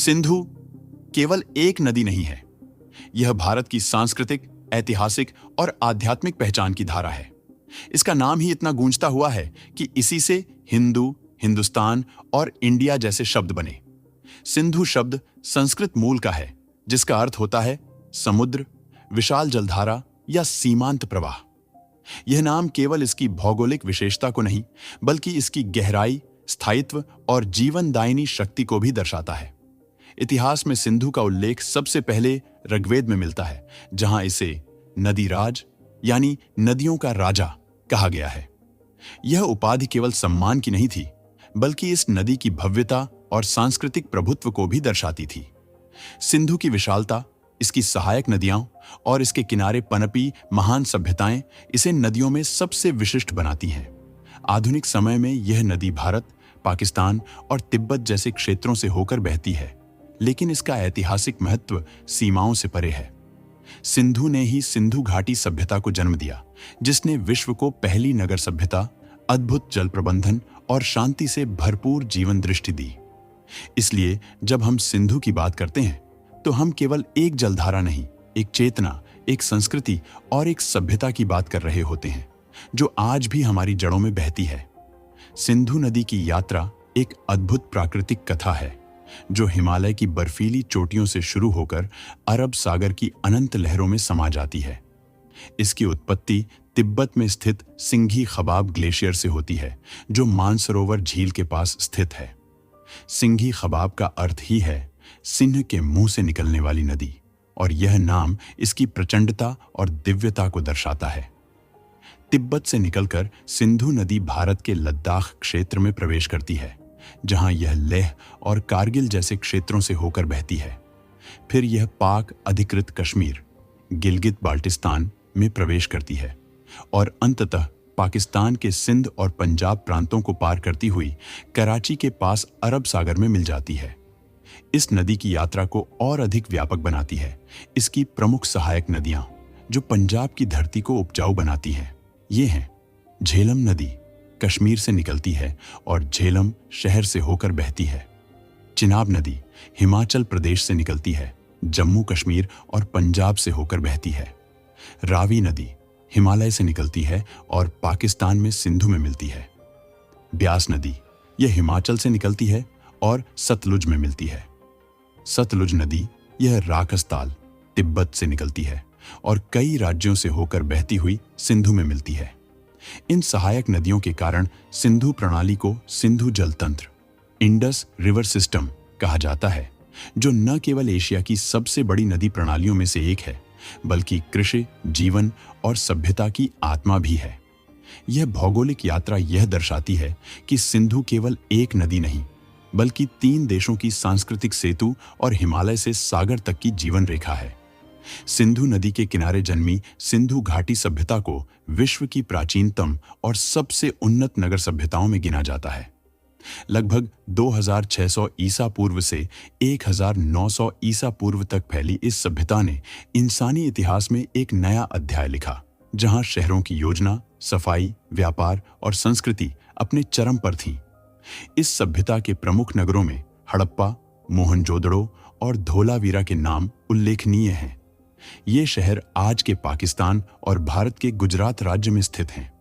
सिंधु केवल एक नदी नहीं है, यह भारत की सांस्कृतिक, ऐतिहासिक और आध्यात्मिक पहचान की धारा है। इसका नाम ही इतना गूंजता हुआ है कि इसी से हिंदू, हिंदुस्तान और इंडिया जैसे शब्द बने। सिंधु शब्द संस्कृत मूल का है, जिसका अर्थ होता है समुद्र, विशाल जलधारा या सीमांत प्रवाह। यह नाम केवल इसकी भौगोलिक विशेषता को नहीं, बल्कि इसकी गहराई, स्थायित्व और जीवनदायिनी शक्ति को भी दर्शाता है। इतिहास में सिंधु का उल्लेख सबसे पहले ऋग्वेद में मिलता है, जहां इसे नदीराज यानी नदियों का राजा कहा गया है। यह उपाधि केवल सम्मान की नहीं थी, बल्कि इस नदी की भव्यता और सांस्कृतिक प्रभुत्व को भी दर्शाती थी। सिंधु की विशालता, इसकी सहायक नदियां और इसके किनारे पनपी महान सभ्यताएं इसे नदियों में सबसे विशिष्ट बनाती हैं। आधुनिक समय में यह नदी भारत, पाकिस्तान और तिब्बत जैसे क्षेत्रों से होकर बहती है, लेकिन इसका ऐतिहासिक महत्व सीमाओं से परे है। सिंधु ने ही सिंधु घाटी सभ्यता को जन्म दिया, जिसने विश्व को पहली नगर सभ्यता, अद्भुत जल प्रबंधन और शांति से भरपूर जीवन दृष्टि दी। इसलिए जब हम सिंधु की बात करते हैं, तो हम केवल एक जलधारा नहीं, एक चेतना, एक संस्कृति और एक सभ्यता की बात कर रहे होते हैं, जो आज भी हमारी जड़ों में बहती है। सिंधु नदी की यात्रा एक अद्भुत प्राकृतिक कथा है, जो हिमालय की बर्फीली चोटियों से शुरू होकर अरब सागर की अनंत लहरों में समा जाती है। इसकी उत्पत्ति तिब्बत में स्थित सिंघी खबाब ग्लेशियर से होती है, जो मानसरोवर झील के पास स्थित है। सिंघी खबाब का अर्थ ही है सिंह के मुंह से निकलने वाली नदी, और यह नाम इसकी प्रचंडता और दिव्यता को दर्शाता है। तिब्बत से निकलकर सिंधु नदी भारत के लद्दाख क्षेत्र में प्रवेश करती है, जहां यह लेह और कारगिल जैसे क्षेत्रों से होकर बहती है। फिर यह पाक अधिकृत कश्मीर, गिलगित बाल्टिस्तान में प्रवेश करती है और अंततः पाकिस्तान के सिंध और पंजाब प्रांतों को पार करती हुई कराची के पास अरब सागर में मिल जाती है। इस नदी की यात्रा को और अधिक व्यापक बनाती है इसकी प्रमुख सहायक नदियां, जो पंजाब की धरती को उपजाऊ बनाती हैं। ये हैं झेलम नदी, कश्मीर से निकलती है और झेलम शहर से होकर बहती है। चिनाब नदी हिमाचल प्रदेश से निकलती है, जम्मू कश्मीर और पंजाब से होकर बहती है। रावी नदी हिमालय से निकलती है और पाकिस्तान में सिंधु में मिलती है। ब्यास नदी यह हिमाचल से निकलती है और सतलुज में मिलती है। सतलुज नदी यह राकसताल, तिब्बत से निकलती है और कई राज्यों से होकर बहती हुई सिंधु में मिलती है। इन सहायक नदियों के कारण सिंधु प्रणाली को सिंधु जल तंत्र, इंडस रिवर सिस्टम कहा जाता है, जो न केवल एशिया की सबसे बड़ी नदी प्रणालियों में से एक है, बल्कि कृषि, जीवन और सभ्यता की आत्मा भी है। यह भौगोलिक यात्रा यह दर्शाती है कि सिंधु केवल एक नदी नहीं, बल्कि 3 देशों की सांस्कृतिक सेतु और हिमालय से सागर तक की जीवन रेखा है। सिंधु नदी के किनारे जन्मी सिंधु घाटी सभ्यता को विश्व की प्राचीनतम और सबसे उन्नत नगर सभ्यताओं में गिना जाता है। लगभग 2600 ईसा पूर्व से 1900 ईसा पूर्व तक फैली इस सभ्यता ने इंसानी इतिहास में एक नया अध्याय लिखा, जहां शहरों की योजना, सफाई, व्यापार और संस्कृति अपने चरम पर थीं। इस सभ्यता के प्रमुख नगरों में हड़प्पा, मोहनजोदड़ो और धोलावीरा के नाम उल्लेखनीय हैं। ये शहर आज के पाकिस्तान और भारत के गुजरात राज्य में स्थित हैं।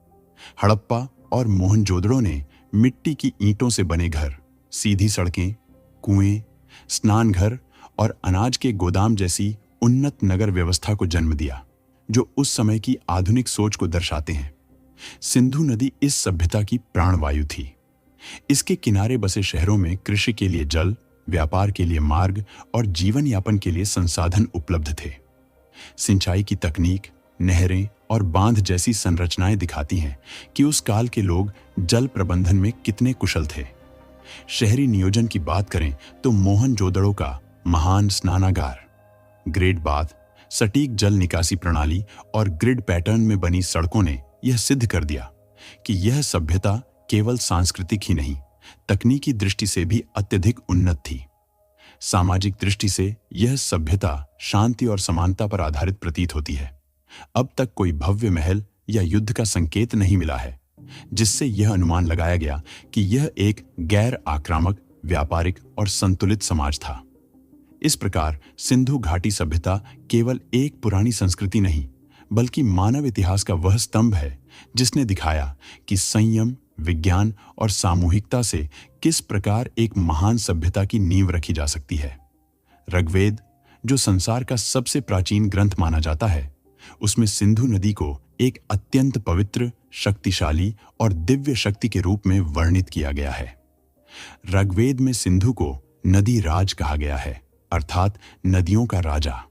हड़प्पा और मोहनजोदड़ो ने मिट्टी की ईंटों से बने घर, सीधी सड़कें, कुएं, स्नान घर और अनाज के गोदाम जैसी उन्नत नगर व्यवस्था को जन्म दिया, जो उस समय की आधुनिक सोच को दर्शाते हैं। सिंधु नदी इस सभ्यता की प्राणवायु थी। इसके किनारे बसे शहरों में कृषि के लिए जल, व्यापार के लिए मार्ग और जीवन यापन के लिए संसाधन उपलब्ध थे। सिंचाई की तकनीक, नहरें और बांध जैसी संरचनाएं दिखाती हैं कि उस काल के लोग जल प्रबंधन में कितने कुशल थे। शहरी नियोजन की बात करें तो मोहनजोदड़ो का महान स्नानागार, ग्रेट बाथ, सटीक जल निकासी प्रणाली और ग्रिड पैटर्न में बनी सड़कों ने यह सिद्ध कर दिया कि यह सभ्यता केवल सांस्कृतिक ही नहीं, तकनीकी दृष्टि से भी अत्यधिक उन्नत थी। सामाजिक दृष्टि से यह सभ्यता शांति और समानता पर आधारित प्रतीत होती है। अब तक कोई भव्य महल या युद्ध का संकेत नहीं मिला है, जिससे यह अनुमान लगाया गया कि यह एक गैर आक्रामक, व्यापारिक और संतुलित समाज था। इस प्रकार सिंधु घाटी सभ्यता केवल एक पुरानी संस्कृति नहीं, बल्कि मानव इतिहास का वह स्तंभ है जिसने दिखाया कि संयम, विज्ञान और सामूहिकता से किस प्रकार एक महान सभ्यता की नींव रखी जा सकती है। ऋग्वेद, जो संसार का सबसे प्राचीन ग्रंथ माना जाता है, उसमें सिंधु नदी को एक अत्यंत पवित्र, शक्तिशाली और दिव्य शक्ति के रूप में वर्णित किया गया है। ऋग्वेद में सिंधु को नदी राज कहा गया है, अर्थात नदियों का राजा।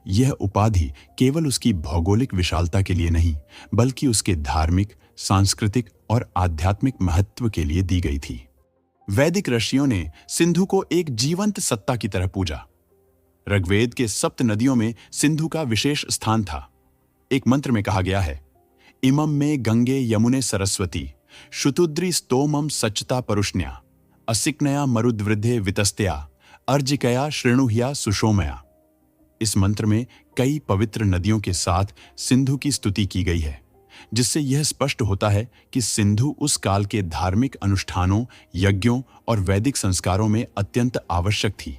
यह उपाधि केवल उसकी भौगोलिक विशालता के लिए नहीं, बल्कि उसके धार्मिक, सांस्कृतिक और आध्यात्मिक महत्व के लिए दी गई थी। वैदिक ऋषियों ने सिंधु को एक जीवंत सत्ता की तरह पूजा। ऋग्वेद के सप्त नदियों में सिंधु का विशेष स्थान था। एक मंत्र में कहा गया है, इमं में गंगे यमुने सरस्वती शुतुद्री स्तोमम सच्चता परुष्ण्या असिक्नया मरुद्वृद्धे वितस्त्या अर्जिकया श्रेणुह्या सुषोमया। इस मंत्र में कई पवित्र नदियों के साथ सिंधु की स्तुति की गई है, जिससे यह स्पष्ट होता है कि सिंधु उस काल के धार्मिक अनुष्ठानों, यज्ञों और वैदिक संस्कारों में अत्यंत आवश्यक थी।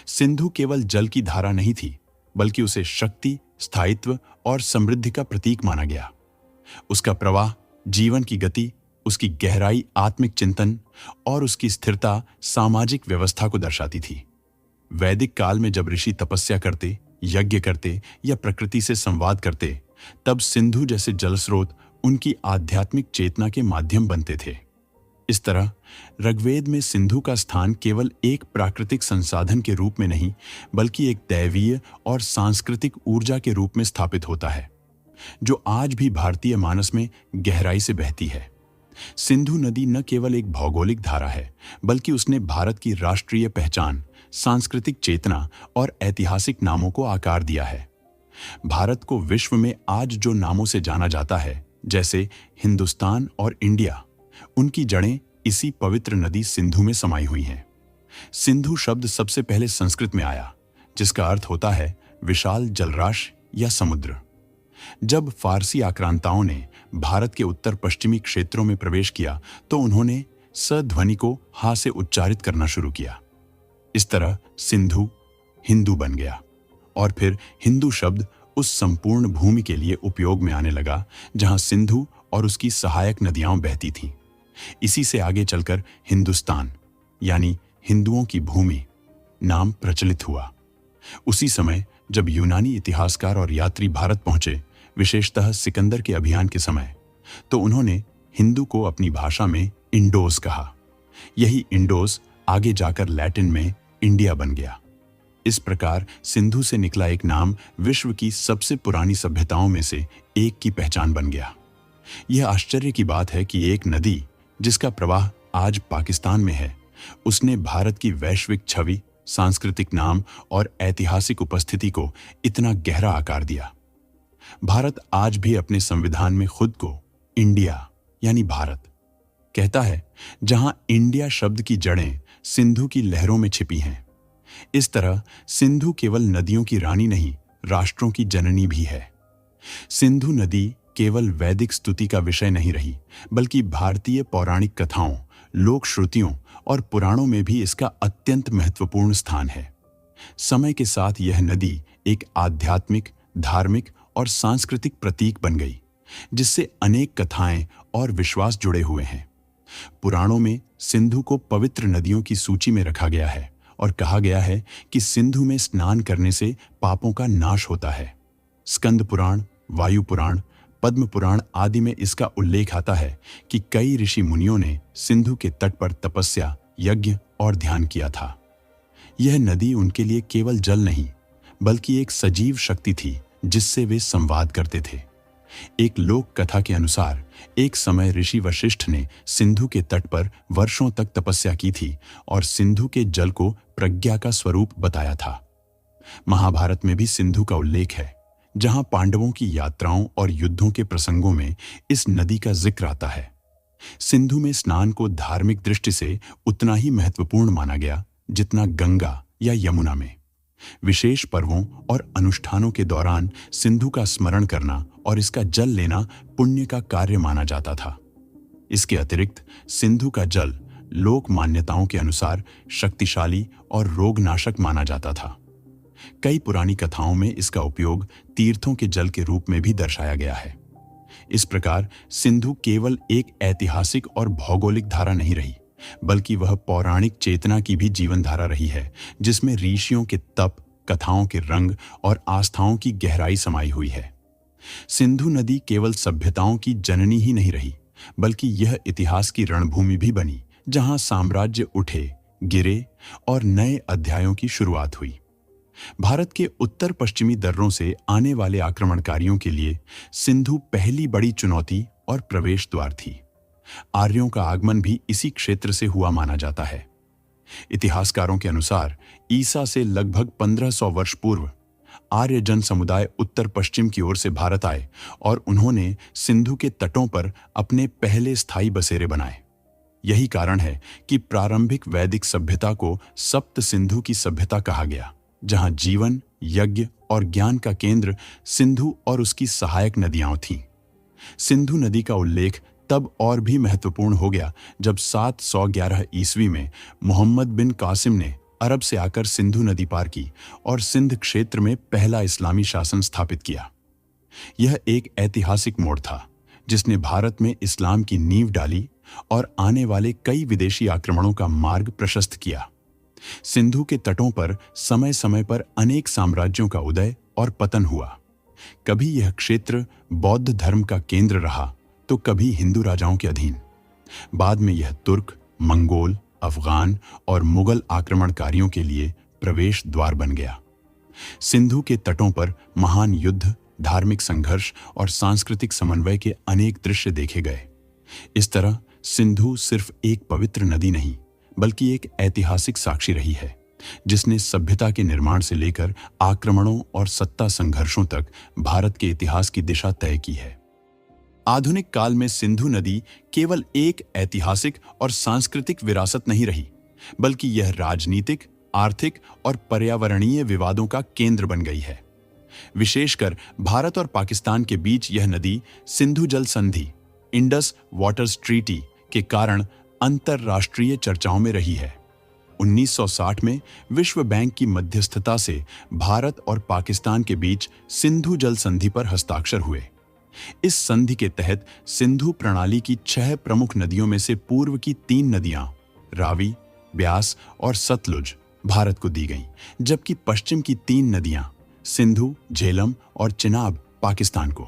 सिंधु केवल जल की धारा नहीं थी, बल्कि उसे शक्ति, स्थायित्व और समृद्धि का प्रतीक माना गया। उसका प्रवाह जीवन की गति, उसकी गहराई आत्मिक चिंतन और उसकी स्थिरता सामाजिक व्यवस्था को दर्शाती थी। वैदिक काल में जब ऋषि तपस्या करते, यज्ञ करते या प्रकृति से संवाद करते, तब सिंधु जैसे जलस्रोत उनकी आध्यात्मिक चेतना के माध्यम बनते थे। इस तरह ऋग्वेद में सिंधु का स्थान केवल एक प्राकृतिक संसाधन के रूप में नहीं, बल्कि एक दैवीय और सांस्कृतिक ऊर्जा के रूप में स्थापित होता है, जो आज भी भारतीय मानस में गहराई से बहती है। सिंधु नदी न केवल एक भौगोलिक धारा है, बल्कि उसने भारत की राष्ट्रीय पहचान, सांस्कृतिक चेतना और ऐतिहासिक नामों को आकार दिया है। भारत को विश्व में आज जो नामों से जाना जाता है, जैसे हिंदुस्तान और इंडिया, उनकी जड़ें इसी पवित्र नदी सिंधु में समाई हुई हैं। सिंधु शब्द सबसे पहले संस्कृत में आया, जिसका अर्थ होता है विशाल जलराशि या समुद्र। जब फारसी आक्रांताओं ने भारत के उत्तर पश्चिमी क्षेत्रों में प्रवेश किया, तो उन्होंने स ध्वनि को हा से उच्चारित करना शुरू किया। इस तरह सिंधु हिंदू बन गया और फिर हिंदू शब्द उस संपूर्ण भूमि के लिए उपयोग में आने लगा जहां सिंधु और उसकी सहायक नदियां बहती थीं। इसी से आगे चलकर हिंदुस्तान यानी हिंदुओं की भूमि नाम प्रचलित हुआ। उसी समय जब यूनानी इतिहासकार और यात्री भारत पहुंचे, विशेषतः सिकंदर के अभियान के समय, तो उन्होंने हिंदू को अपनी भाषा में इंडोस कहा। यही इंडोस आगे जाकर लैटिन में इंडिया बन गया। इस प्रकार सिंधु से निकला एक नाम विश्व की सबसे पुरानी सभ्यताओं में से एक की पहचान बन गया। यह आश्चर्य की बात है कि एक नदी जिसका प्रवाह आज पाकिस्तान में है, उसने भारत की वैश्विक छवि, सांस्कृतिक नाम और ऐतिहासिक उपस्थिति को इतना गहरा आकार दिया। भारत आज भी अपने संविधान में खुद को इंडिया यानी भारत कहता है, जहां इंडिया शब्द की जड़ें सिंधु की लहरों में छिपी हैं। इस तरह सिंधु केवल नदियों की रानी नहीं, राष्ट्रों की जननी भी है। सिंधु नदी केवल वैदिक स्तुति का विषय नहीं रही, बल्कि भारतीय पौराणिक कथाओं, लोक श्रुतियों और पुराणों में भी इसका अत्यंत महत्वपूर्ण स्थान है। समय के साथ यह नदी एक आध्यात्मिक, धार्मिक और सांस्कृतिक प्रतीक बन गई, जिससे अनेक कथाएं और विश्वास जुड़े हुए हैं। पुराणों में सिंधु को पवित्र नदियों की सूची में रखा गया है और कहा गया है कि सिंधु में स्नान करने से पापों का नाश होता है। स्कंद पुराण, वायु पुराण, पद्म पुराण आदि में इसका उल्लेख आता है कि कई ऋषि मुनियों ने सिंधु के तट पर तपस्या, यज्ञ और ध्यान किया था। यह नदी उनके लिए केवल जल नहीं, बल्कि एक सजीव शक्ति थी जिससे वे संवाद करते थे। एक लोक कथा के अनुसार एक समय ऋषि वशिष्ठ ने सिंधु के तट पर वर्षों तक तपस्या की थी और सिंधु के जल को प्रज्ञा का स्वरूप बताया था। महाभारत में भी सिंधु का उल्लेख है, जहां पांडवों की यात्राओं और युद्धों के प्रसंगों में इस नदी का जिक्र आता है। सिंधु में स्नान को धार्मिक दृष्टि से उतना ही महत्वपूर्ण माना गया जितना गंगा या यमुना में। विशेष पर्वों और अनुष्ठानों के दौरान सिंधु का स्मरण करना और इसका जल लेना पुण्य का कार्य माना जाता था। इसके अतिरिक्त सिंधु का जल लोक मान्यताओं के अनुसार शक्तिशाली और रोगनाशक माना जाता था। कई पुरानी कथाओं में इसका उपयोग तीर्थों के जल के रूप में भी दर्शाया गया है। इस प्रकार सिंधु केवल एक ऐतिहासिक और भौगोलिक धारा नहीं रही, बल्कि वह पौराणिक चेतना की भी जीवन धारा रही है, जिसमें ऋषियों के तप, कथाओं के रंग और आस्थाओं की गहराई समाई हुई है। सिंधु नदी केवल सभ्यताओं की जननी ही नहीं रही, बल्कि यह इतिहास की रणभूमि भी बनी, जहां साम्राज्य उठे, गिरे और नए अध्यायों की शुरुआत हुई। भारत के उत्तर पश्चिमी दर्रों से आने वाले आक्रमणकारियों के लिए सिंधु पहली बड़ी चुनौती और प्रवेश द्वार थी। आर्यों का आगमन भी इसी क्षेत्र से हुआ माना जाता है। इतिहासकारों के अनुसार ईसा से लगभग 1500 वर्ष पूर्व आर्य जन समुदाय उत्तर पश्चिम की ओर से भारत आए और उन्होंने सिंधु के तटों पर अपने पहले स्थायी बसेरे बनाए। यही कारण है कि प्रारंभिक वैदिक सभ्यता को सप्त सिंधु की सभ्यता कहा गया, जहां जीवन, यज्ञ और ज्ञान का केंद्र सिंधु और उसकी सहायक नदियां थीं। सिंधु नदी का उल्लेख तब और भी महत्वपूर्ण हो गया जब 711 ईस्वी में मोहम्मद बिन कासिम ने अरब से आकर सिंधु नदी पार की और सिंध क्षेत्र में पहला इस्लामी शासन स्थापित किया। यह एक ऐतिहासिक मोड़ था जिसने भारत में इस्लाम की नींव डाली और आने वाले कई विदेशी आक्रमणों का मार्ग प्रशस्त किया। सिंधु के तटों पर समय समय पर अनेक साम्राज्यों का उदय और पतन हुआ। कभी यह क्षेत्र बौद्ध धर्म का केंद्र रहा तो कभी हिंदू राजाओं के अधीन। बाद में यह तुर्क, मंगोल, अफगान और मुगल आक्रमणकारियों के लिए प्रवेश द्वार बन गया। सिंधु के तटों पर महान युद्ध, धार्मिक संघर्ष और सांस्कृतिक समन्वय के अनेक दृश्य देखे गए। इस तरह सिंधु सिर्फ एक पवित्र नदी नहीं, बल्कि एक ऐतिहासिक साक्षी रही है, जिसने सभ्यता के निर्माण से लेकर आक्रमणों और सत्ता संघर्षों तक भारत के इतिहास की दिशा तय की है। आधुनिक काल में सिंधु नदी केवल एक ऐतिहासिक और सांस्कृतिक विरासत नहीं रही, बल्कि यह राजनीतिक, आर्थिक और पर्यावरणीय विवादों का केंद्र बन गई है। विशेषकर भारत और पाकिस्तान के बीच यह नदी सिंधु जल संधि, इंडस वाटर्स ट्रीटी के कारण अंतरराष्ट्रीय चर्चाओं में रही है। 1960 में विश्व बैंक की मध्यस्थता से भारत और पाकिस्तान के बीच सिंधु जल संधि पर हस्ताक्षर हुए। इस संधि के तहत सिंधु प्रणाली की 6 प्रमुख नदियों में से पूर्व की 3 नदियां रावी, ब्यास और सतलुज भारत को दी गईं, जबकि पश्चिम की 3 नदियां सिंधु, झेलम और चिनाब पाकिस्तान को।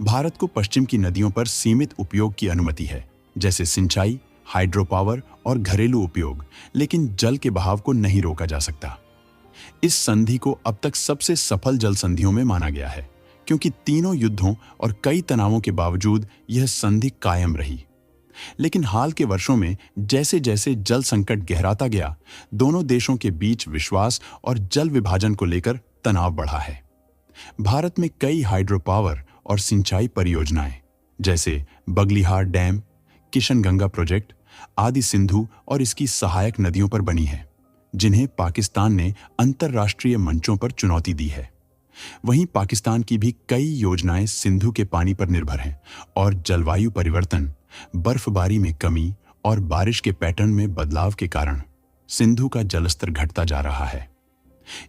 भारत को पश्चिम की नदियों पर सीमित उपयोग की अनुमति है, जैसे सिंचाई, हाइड्रो पावर और घरेलू उपयोग, लेकिन जल के बहाव को नहीं रोका जा सकता। इस संधि को अब तक सबसे सफल जल संधियों में माना गया है, क्योंकि तीनों युद्धों और कई तनावों के बावजूद यह संधि कायम रही। लेकिन हाल के वर्षों में जैसे जैसे जल संकट गहराता गया, दोनों देशों के बीच विश्वास और जल विभाजन को लेकर तनाव बढ़ा है। भारत में कई हाइड्रो पावर और सिंचाई परियोजनाएं, जैसे बगलिहार डैम, किशनगंगा प्रोजेक्ट आदि सिंधु और इसकी सहायक नदियों पर बनी है, जिन्हें पाकिस्तान ने अंतर्राष्ट्रीय मंचों पर चुनौती दी है। वहीं पाकिस्तान की भी कई योजनाएं सिंधु के पानी पर निर्भर हैं और जलवायु परिवर्तन, बर्फबारी में कमी और बारिश के पैटर्न में बदलाव के कारण सिंधु का जलस्तर घटता जा रहा है।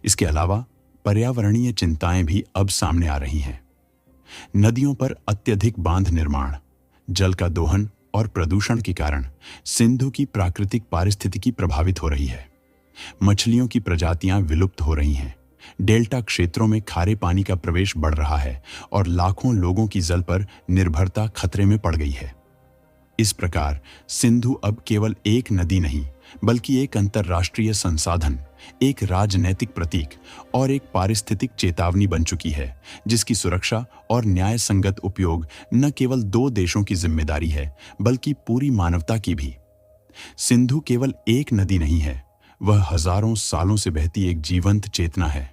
इसके अलावा पर्यावरणीय चिंताएं भी अब सामने आ रही हैं। नदियों पर अत्यधिक बांध निर्माण, जल का दोहन और प्रदूषण के कारण सिंधु की प्राकृतिक पारिस्थितिकी प्रभावित हो रही है। मछलियों की प्रजातियां विलुप्त हो रही हैं, डेल्टा क्षेत्रों में खारे पानी का प्रवेश बढ़ रहा है और लाखों लोगों की जल पर निर्भरता खतरे में पड़ गई है। इस प्रकार सिंधु अब केवल एक नदी नहीं, बल्कि एक अंतर्राष्ट्रीय संसाधन, एक राजनैतिक प्रतीक और एक पारिस्थितिक चेतावनी बन चुकी है, जिसकी सुरक्षा और न्याय संगत उपयोग न केवल 2 देशों की जिम्मेदारी है, बल्कि पूरी मानवता की भी। सिंधु केवल एक नदी नहीं है, वह हजारों सालों से बहती एक जीवंत चेतना है।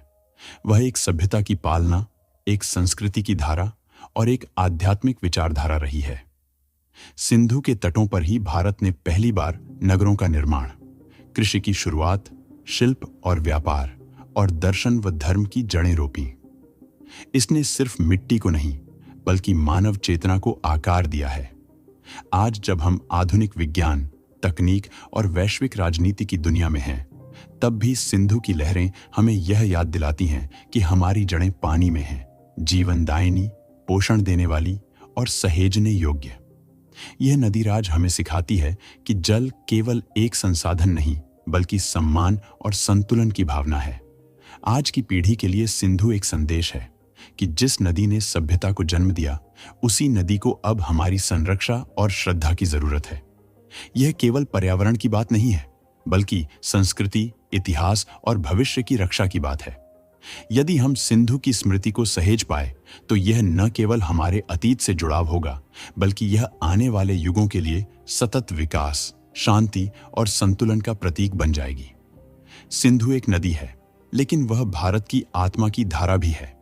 वह एक सभ्यता की पालना, एक संस्कृति की धारा और एक आध्यात्मिक विचारधारा रही है। सिंधु के तटों पर ही भारत ने पहली बार नगरों का निर्माण, कृषि की शुरुआत, शिल्प और व्यापार और दर्शन व धर्म की जड़ें रोपी। इसने सिर्फ मिट्टी को नहीं, बल्कि मानव चेतना को आकार दिया है। आज जब हम आधुनिक विज्ञान, तकनीक और वैश्विक राजनीति की दुनिया में हैं, तब भी सिंधु की लहरें हमें यह याद दिलाती हैं कि हमारी जड़ें पानी में हैं, जीवनदायिनी, पोषण देने वाली और सहेजने योग्य। यह नदीराज हमें सिखाती है कि जल केवल एक संसाधन नहीं, बल्कि सम्मान और संतुलन की भावना है। आज की पीढ़ी के लिए सिंधु एक संदेश है कि जिस नदी ने सभ्यता को जन्म दिया, उसी नदी को अब हमारी संरक्षा और श्रद्धा की जरूरत है। यह केवल पर्यावरण की बात नहीं है, बल्कि संस्कृति, इतिहास और भविष्य की रक्षा की बात है। यदि हम सिंधु की स्मृति को सहेज पाए, तो यह न केवल हमारे अतीत से जुड़ाव होगा, बल्कि यह आने वाले युगों के लिए सतत विकास, शांति और संतुलन का प्रतीक बन जाएगी। सिंधु एक नदी है, लेकिन वह भारत की आत्मा की धारा भी है।